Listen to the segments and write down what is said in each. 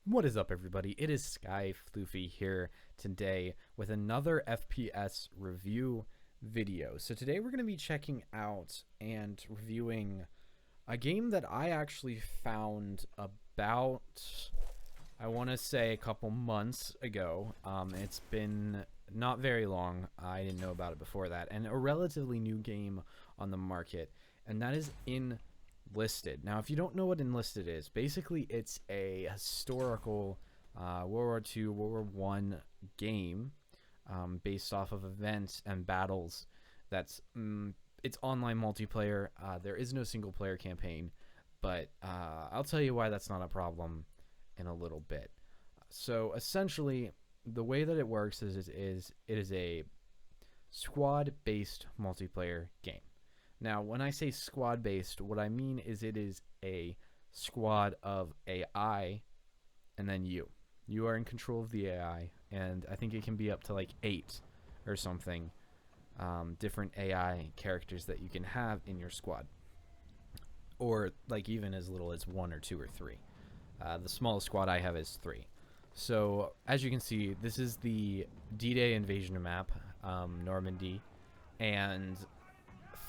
What is up, everybody? It is Sky Floofy here today with another FPS review video. So today we're going to be checking out and reviewing a game that I actually found about, I want to say, a couple months ago. It's been not very long. I didn't know about it before that, and a relatively new game on the market, and that is Enlisted. Now, if you don't know what Enlisted is, basically it's a historical World War II, World War One game based off of events and battles. That's it's online multiplayer. There is no single player campaign, but I'll tell you why that's not a problem in a little bit. So essentially, the way that it works is it is a squad-based multiplayer game. Now, when I say squad-based, what I mean is it is a squad of AI and then you. You are in control of the AI, and I think it can be up to like 8 or something different AI characters that you can have in your squad. Or like even as little as 1 or 2 or 3. The smallest squad I have is 3. So, as you can see, this is the D-Day invasion map, Normandy, and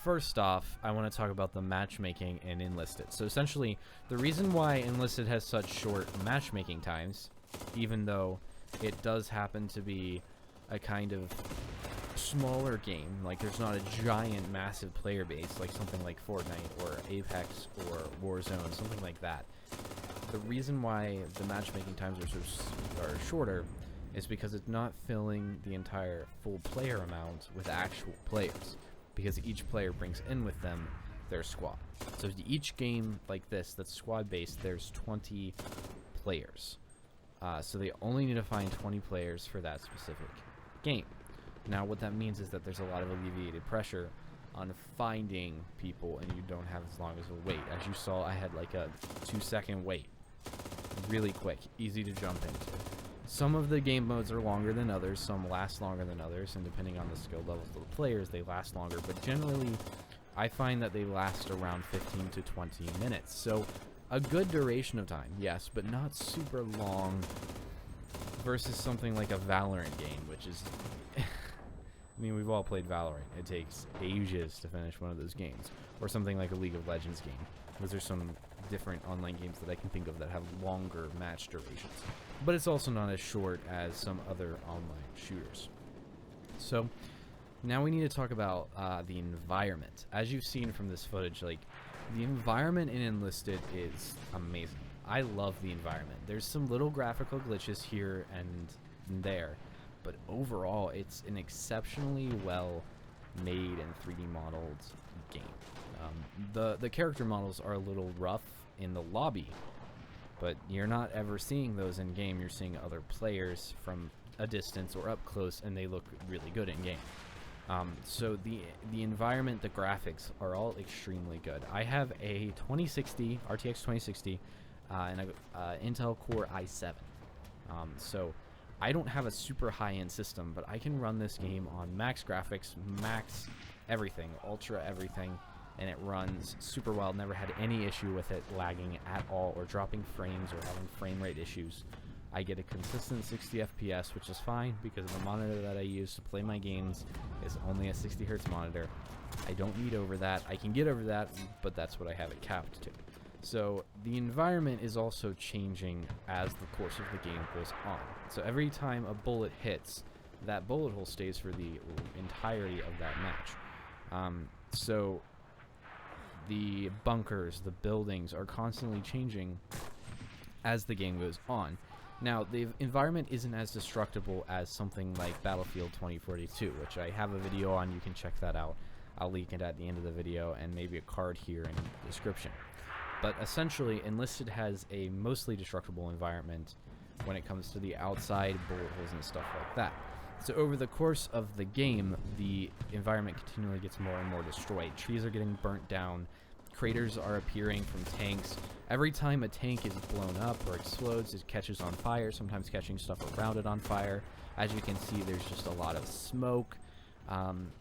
first off, I want to talk about the matchmaking in Enlisted. So essentially, the reason why Enlisted has such short matchmaking times, even though it does happen to be a kind of smaller game, like there's not a giant, massive player base like something like Fortnite or Apex or Warzone, something like that. The reason why the matchmaking times are shorter is because it's not filling the entire full player amount with actual players, because each player brings in with them their squad. So each game like this that's squad based, there's 20 players. So they only need to find 20 players for that specific game. Now what that means is that there's a lot of alleviated pressure on finding people, and you don't have as long as a wait. As you saw, I had like a 2-second wait. Really quick, easy to jump into. Some of the game modes are longer than others, some last longer than others, and depending on the skill levels of the players, they last longer, but generally, I find that they last around 15 to 20 minutes. So, a good duration of time, yes, but not super long versus something like a Valorant game, which is... I mean, we've all played Valorant. It takes ages to finish one of those games. Or something like a League of Legends game. Those are some different online games that I can think of that have longer match durations. But it's also not as short as some other online shooters. So, now we need to talk about the environment. As you've seen from this footage, like, the environment in Enlisted is amazing. I love the environment. There's some little graphical glitches here and there, but overall, it's an exceptionally well made and 3D modeled game. The character models are a little rough in the lobby, but you're not ever seeing those in game. You're seeing other players from a distance or up close, and they look really good in game. So the environment, the graphics are all extremely good. I have a RTX 2060 and a Intel Core i7. So I don't have a super high-end system, but I can run this game on max graphics, max everything, ultra everything, and it runs super well. Never had any issue with it lagging at all or dropping frames or having frame rate issues. I get a consistent 60 FPS, which is fine because the monitor that I use to play my games is only a 60 Hz monitor. I don't need over that. I can get over that, but that's what I have it capped to. So the environment is also changing as the course of the game goes on. So every time a bullet hits, that bullet hole stays for the entirety of that match. So the bunkers, the buildings are constantly changing as the game goes on. Now, the environment isn't as destructible as something like Battlefield 2042, which I have a video on. You can check that out. I'll link it at the end of the video and maybe a card here in the description. But essentially, Enlisted has a mostly destructible environment when it comes to the outside bullet holes and stuff like that. So over the course of the game, the environment continually gets more and more destroyed. Trees are getting burnt down. Craters are appearing from tanks. Every time a tank is blown up or explodes, it catches on fire, sometimes catching stuff around it on fire. As you can see, there's just a lot of smoke.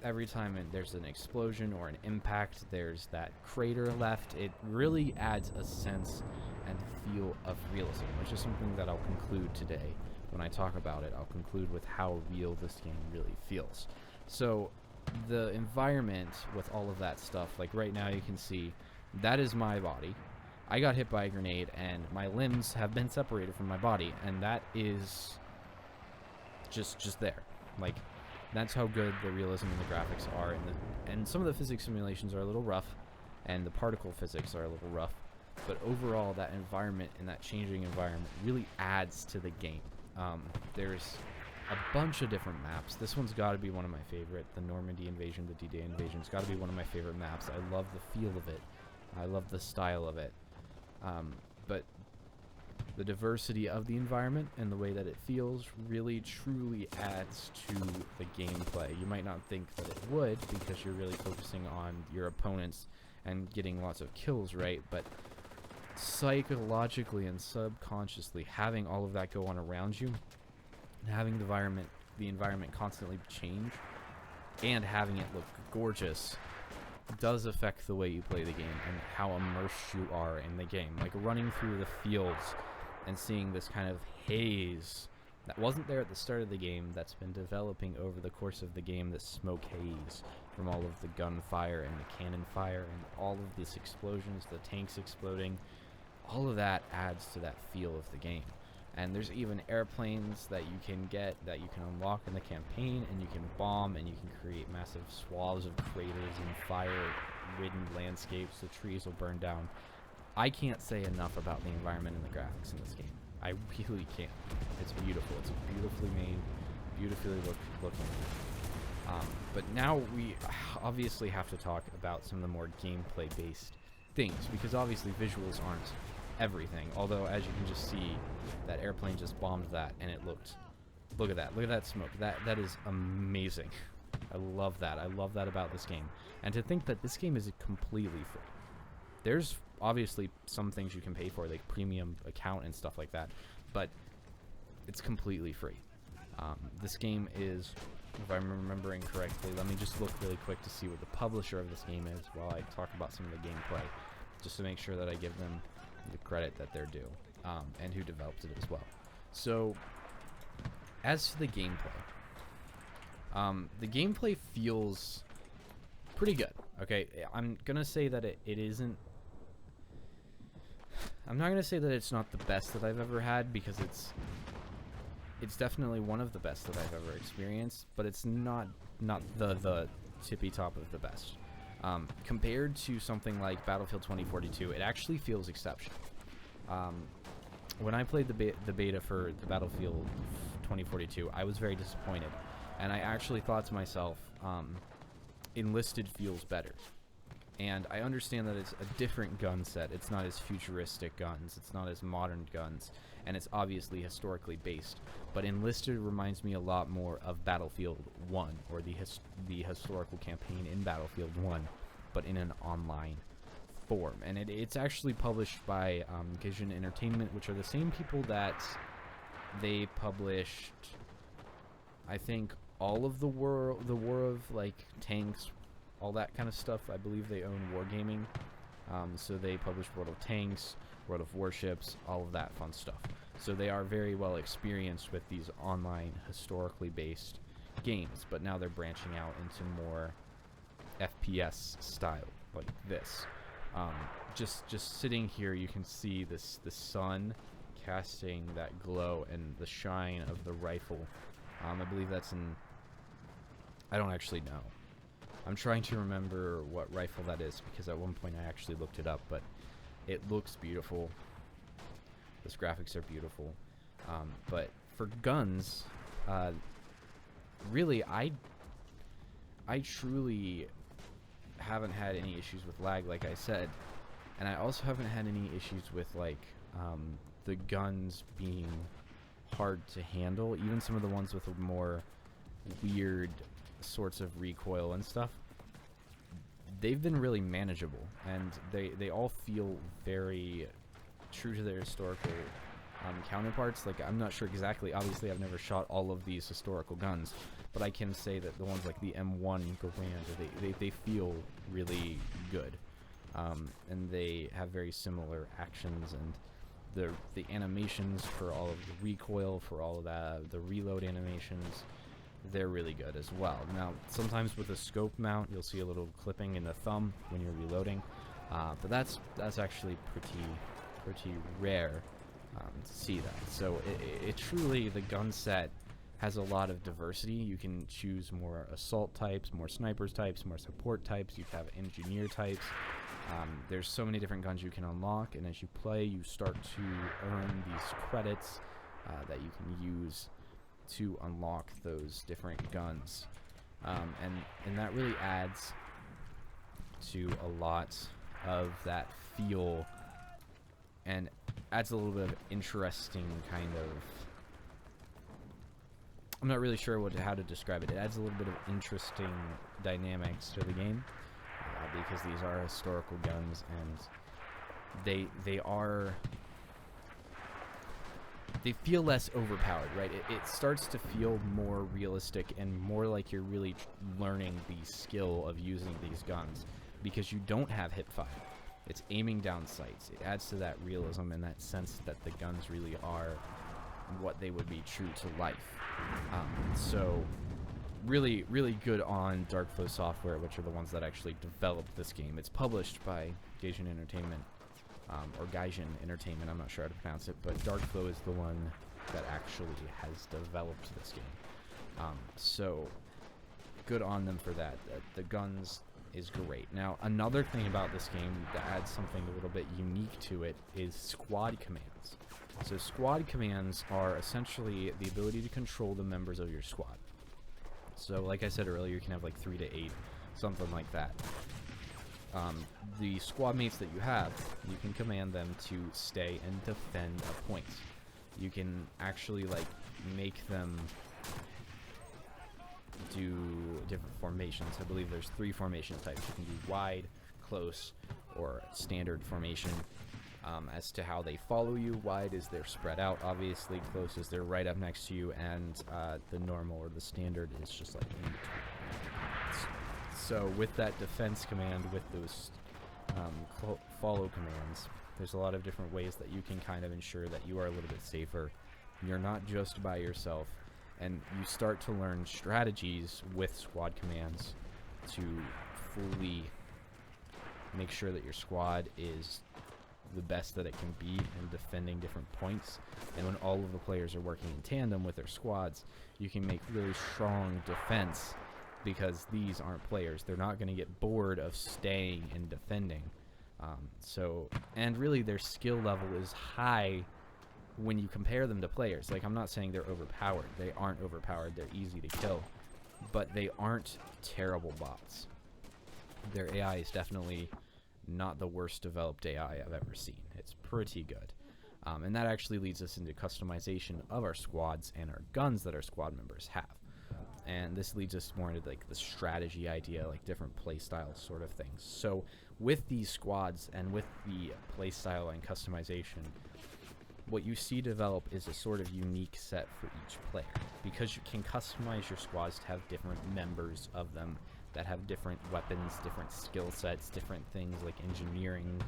Every time there's an explosion or an impact, there's that crater left. It really adds a sense and feel of realism, which is something that I'll conclude today. When I talk about it, I'll conclude with how real this game really feels. So the environment with all of that stuff, like right now you can see, that is my body. I got hit by a grenade and my limbs have been separated from my body, and that is just there. Like, that's how good the realism and the graphics are, and some of the physics simulations are a little rough, and the particle physics are a little rough, but overall that environment and that changing environment really adds to the game. There's a bunch of different maps. This one's got to be one of my favorite. The Normandy invasion, the D-Day invasion's got to be one of my favorite maps. I love the feel of it. I love the style of it. But the diversity of the environment and the way that it feels really truly adds to the gameplay. You might not think that it would, because you're really focusing on your opponents and getting lots of kills, right? But psychologically and subconsciously, having all of that go on around you, and having the environment constantly change, and having it look gorgeous, does affect the way you play the game and how immersed you are in the game. Like running through the fields and seeing this kind of haze that wasn't there at the start of the game, that's been developing over the course of the game, this smoke haze from all of the gunfire and the cannon fire and all of these explosions, the tanks exploding, all of that adds to that feel of the game. And there's even airplanes that you can get, that you can unlock in the campaign, and you can bomb, and you can create massive swaths of craters and fire-ridden landscapes. The trees will burn down. I can't say enough about the environment and the graphics in this game. I really can't. It's beautiful. It's beautifully made, beautifully looking. But now we obviously have to talk about some of the more gameplay-based things, because obviously visuals aren't everything. Although, as you can just see, that airplane just bombed that, and it looked... Look at that smoke. That is amazing. I love that. I love that about this game. And to think that this game is completely free. There's obviously some things you can pay for, like premium account and stuff like that, but it's completely free. This game is, if I'm remembering correctly, let me just look really quick to see what the publisher of this game is while I talk about some of the gameplay, just to make sure that I give them the credit that they're due, and who developed it as well. So, as to the gameplay feels pretty good. Okay, I'm gonna say that it isn't. I'm not gonna say that it's not the best that I've ever had, because it's definitely one of the best that I've ever experienced, but it's not the tippy top of the best. Compared to something like Battlefield 2042, it actually feels exceptional. When I played the beta for the Battlefield 2042, I was very disappointed, and I actually thought to myself, Enlisted feels better. And I understand that it's a different gun set. It's not as futuristic guns, it's not as modern guns, and it's obviously historically based. But Enlisted reminds me a lot more of Battlefield 1, or the historical campaign in Battlefield 1, but in an online form. And it's actually published by Gision Entertainment, which are the same people that they published, I think, all of the war of like tanks, all that kind of stuff. I believe they own Wargaming, so they published World of Tanks, World of Warships, all of that fun stuff. So they are very well experienced with these online historically based games, but now they're branching out into more FPS style like this. Just sitting here, you can see the sun casting that glow and the shine of the rifle. I believe that's in... I don't actually know. I'm trying to remember what rifle that is, because at one point I actually looked it up, but it looks beautiful. Those graphics are beautiful. But for guns, really, I truly haven't had any issues with lag, like I said, and I also haven't had any issues with like the guns being hard to handle. Even some of the ones with more weird sorts of recoil and stuff, they've been really manageable, and they all feel very true to their historical counterparts. Like, I'm not sure exactly. Obviously, I've never shot all of these historical guns, but I can say that the ones like the M1 Garand, they feel really good, and they have very similar actions, and the animations for all of the recoil, for all of that, the reload animations, they're really good as well. Now, sometimes with a scope mount, you'll see a little clipping in the thumb when you're reloading, but that's actually pretty rare to see that. So it truly, the gun set has a lot of diversity. You can choose more assault types, more snipers types, more support types. You have engineer types. There's so many different guns you can unlock, and as you play, you start to earn these credits that you can use to unlock those different guns, and that really adds to a lot of that feel, and adds a little bit of interesting kind of, I'm not really sure how to describe it. It adds a little bit of interesting dynamics to the game, because these are historical guns, and they feel less overpowered, right? It starts to feel more realistic and more like you're really learning the skill of using these guns, because you don't have hip fire. It's aiming down sights. It adds to that realism and that sense that the guns really are what they would be true to life. So really good on Darkflow Software, which are the ones that actually developed this game. It's published by Gaijin Entertainment, or Gaijin Entertainment, I'm not sure how to pronounce it, but Darkflow is the one that actually has developed this game. So good on them for that. The guns is great. Now, another thing about this game that adds something a little bit unique to it is squad commands. So squad commands are essentially the ability to control the members of your squad. So like I said earlier, you can have like 3 to 8, something like that. The squad mates that you have, you can command them to stay and defend a point. You can actually like make them do different formations. I believe there's 3 formation types. You can do wide, close, or standard formation. As to how they follow you, wide is they're spread out, obviously. Close is they're right up next to you, and the normal or the standard is just like in between. So with that defense command, with those follow commands, there's a lot of different ways that you can kind of ensure that you are a little bit safer. You're not just by yourself, and you start to learn strategies with squad commands to fully make sure that your squad is the best that it can be in defending different points. And when all of the players are working in tandem with their squads, you can make really strong defense, because these aren't players. They're not going to get bored of staying and defending. And really their skill level is high when you compare them to players. Like, I'm not saying they're overpowered. They aren't overpowered. They're easy to kill. But they aren't terrible bots. Their AI is definitely not the worst developed AI I've ever seen. It's pretty good. And that actually leads us into customization of our squads and our guns that our squad members have. And this leads us more into like the strategy idea, like different playstyle sort of things. So with these squads and with the playstyle and customization, what you see develop is a sort of unique set for each player, because you can customize your squads to have different members of them that have different weapons, different skill sets, different things like engineering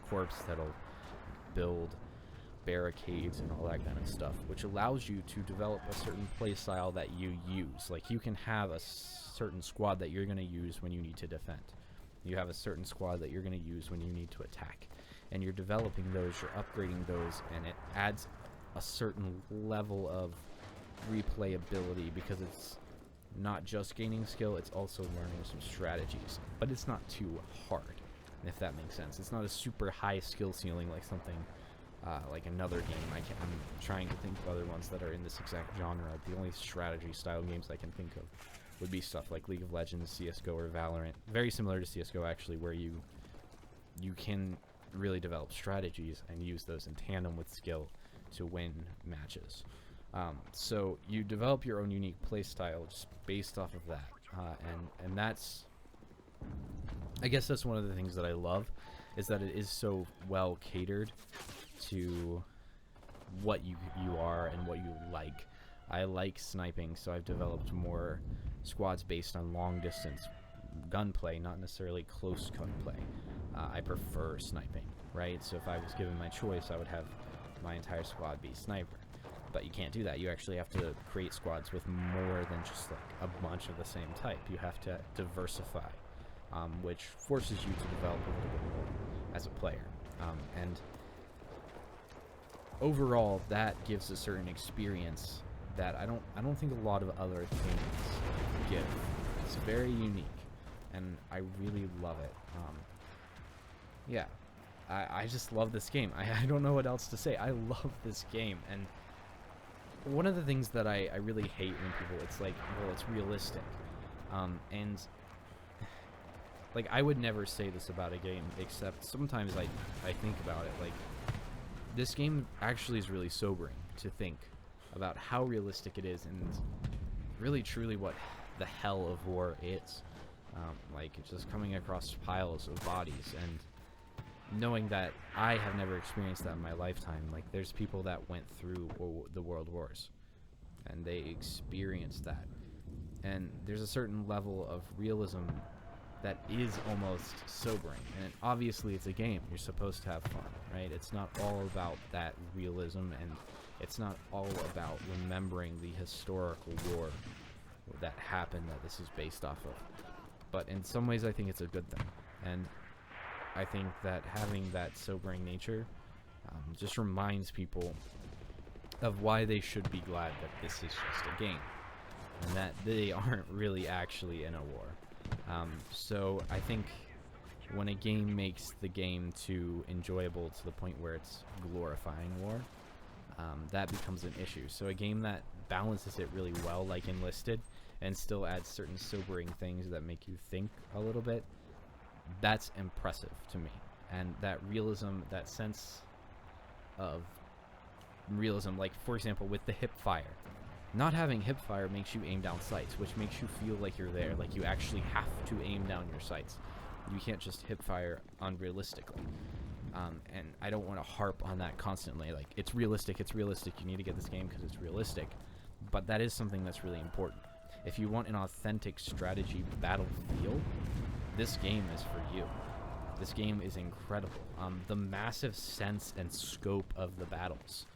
corps that'll build barricades and all that kind of stuff, which allows you to develop a certain play style that you use. Like, you can have a certain squad that you're going to use when you need to defend. You have a certain squad that you're going to use when you need to attack. And you're developing those, you're upgrading those, and it adds a certain level of replayability, because it's not just gaining skill, it's also learning some strategies. But it's not too hard, if that makes sense. It's not a super high skill ceiling like something like another game. I'm trying to think of other ones that are in this exact genre. The only strategy style games I can think of would be stuff like League of Legends, CSGO, or Valorant. Very similar to CSGO, actually, where you can really develop strategies and use those in tandem with skill to win matches. So you develop your own unique play style just based off of that, and that's, I guess that's one of the things that I love, is that it is so well catered to what you are and what you like. I like sniping, so I've developed more squads based on long distance gunplay, not necessarily close gunplay. I prefer sniping, right? So if I was given my choice, I would have my entire squad be sniper. But you can't do that. You actually have to create squads with more than just like a bunch of the same type. You have to diversify, which forces you to develop a little bit more as a player. And overall, that gives a certain experience that I don't think a lot of other things give. It's very unique, and I really love it. Yeah, I just love this game. I don't know what else to say. I love this game, and one of the things that I really hate when people, it's like, well, it's realistic, and like, I would never say this about a game, except sometimes I think about it, like, this game actually is really sobering to think about how realistic it is, and really truly what the hell of war is. Like, it's just coming across piles of bodies, and knowing that I have never experienced that in my lifetime. Like, there's people that went through the world wars, and they experienced that. And there's a certain level of realism that is almost sobering. And obviously it's a game. You're supposed to have fun, right? It's not all about that realism, and it's not all about remembering the historical war that happened that this is based off of. But in some ways, I think it's a good thing. And I think that having that sobering nature just reminds people of why they should be glad that this is just a game, and that they aren't really actually in a war. So I think when a game makes the game too enjoyable to the point where it's glorifying war, that becomes an issue. So a game that balances it really well, like Enlisted, and still adds certain sobering things that make you think a little bit, that's impressive to me. And that realism, that sense of realism, like, for example, with the hip fire. Not having hip fire makes you aim down sights, which makes you feel like you're there, like you actually have to aim down your sights. You can't just hip fire unrealistically. And I don't want to harp on that constantly. Like, it's realistic, you need to get this game because it's realistic. But that is something that's really important. If you want an authentic strategy battle feel, this game is for you. This game is incredible. The massive sense and scope of the battles.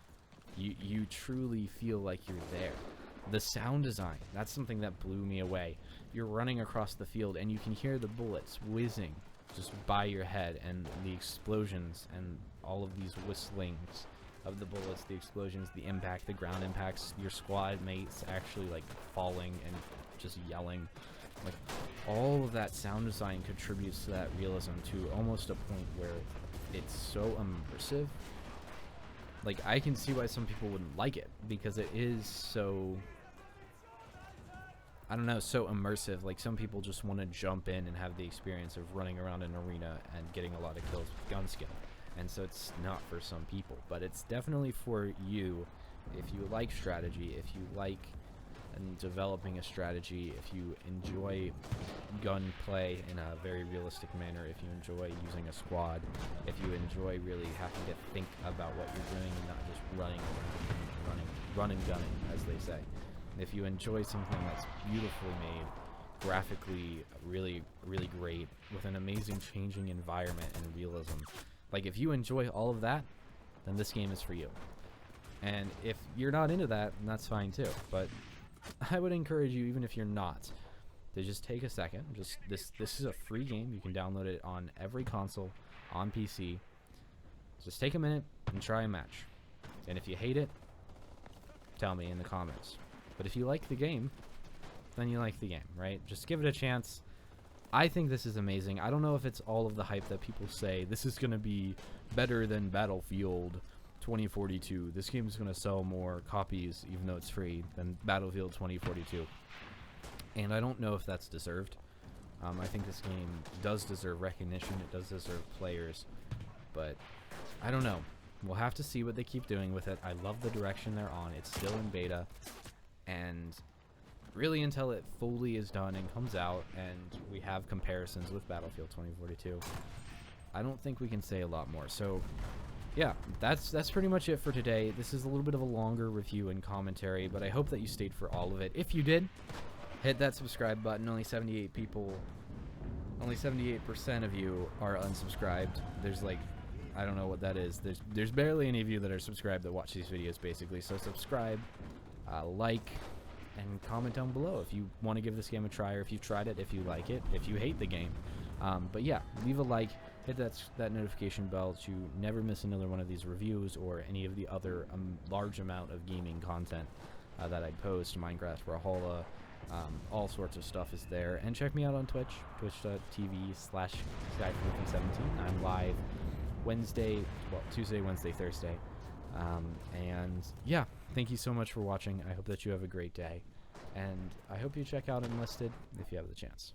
You truly feel like you're there. The sound design, that's something that blew me away. You're running across the field and you can hear the bullets whizzing just by your head, and the explosions and all of these whistlings of the bullets, the explosions, the impact, the ground impacts, your squad mates actually like falling and just yelling. Like, all of that sound design contributes to that realism to almost a point where it's so immersive. Like, I can see why some people wouldn't like it, because it is so, I don't know, so immersive. Like, some people just want to jump in and have the experience of running around an arena and getting a lot of kills with gun skill. And so it's not for some people, but it's definitely for you if you like strategy, if you like developing a strategy, if you enjoy gunplay in a very realistic manner, if you enjoy using a squad, if you enjoy really having to think about what you're doing and not just running and gunning, as they say. If you enjoy something that's beautifully made, graphically really, really great, with an amazing changing environment and realism, like, if you enjoy all of that, then this game is for you. And if you're not into that, then that's fine too. But I would encourage you, even if you're not, to just take a second. Just this is a free game. You can download it on every console, on PC. Just take a minute and try a match. And if you hate it, tell me in the comments. But if you like the game, then you like the game, right? Just give it a chance. I think this is amazing. I don't know if it's all of the hype that people say. This is going to be better than Battlefield 2042. This game is going to sell more copies, even though it's free, than Battlefield 2042. And I don't know if that's deserved. I think this game does deserve recognition. It does deserve players. But I don't know. We'll have to see what they keep doing with it. I love the direction they're on. It's still in beta. And really, until it fully is done and comes out and we have comparisons with Battlefield 2042, I don't think we can say a lot more. So yeah, that's pretty much it for today. This is a little bit of a longer review and commentary, but I hope that you stayed for all of it. If you did, hit that subscribe button. Only 78 people, only 78% of you are unsubscribed. There's like, I don't know what that is. There's barely any of you that are subscribed that watch these videos, basically. So subscribe, like, and comment down below if you want to give this game a try, or if you've tried it, if you like it, if you hate the game. But yeah, leave a like, hit that notification bell to never miss another one of these reviews or any of the other large amount of gaming content that I post. Minecraft, Brawlhalla, all sorts of stuff is there. And check me out on Twitch, twitch.tv/skyflufy17. I'm live Tuesday, Wednesday, Thursday. And yeah, thank you so much for watching. I hope that you have a great day, and I hope you check out Enlisted if you have the chance.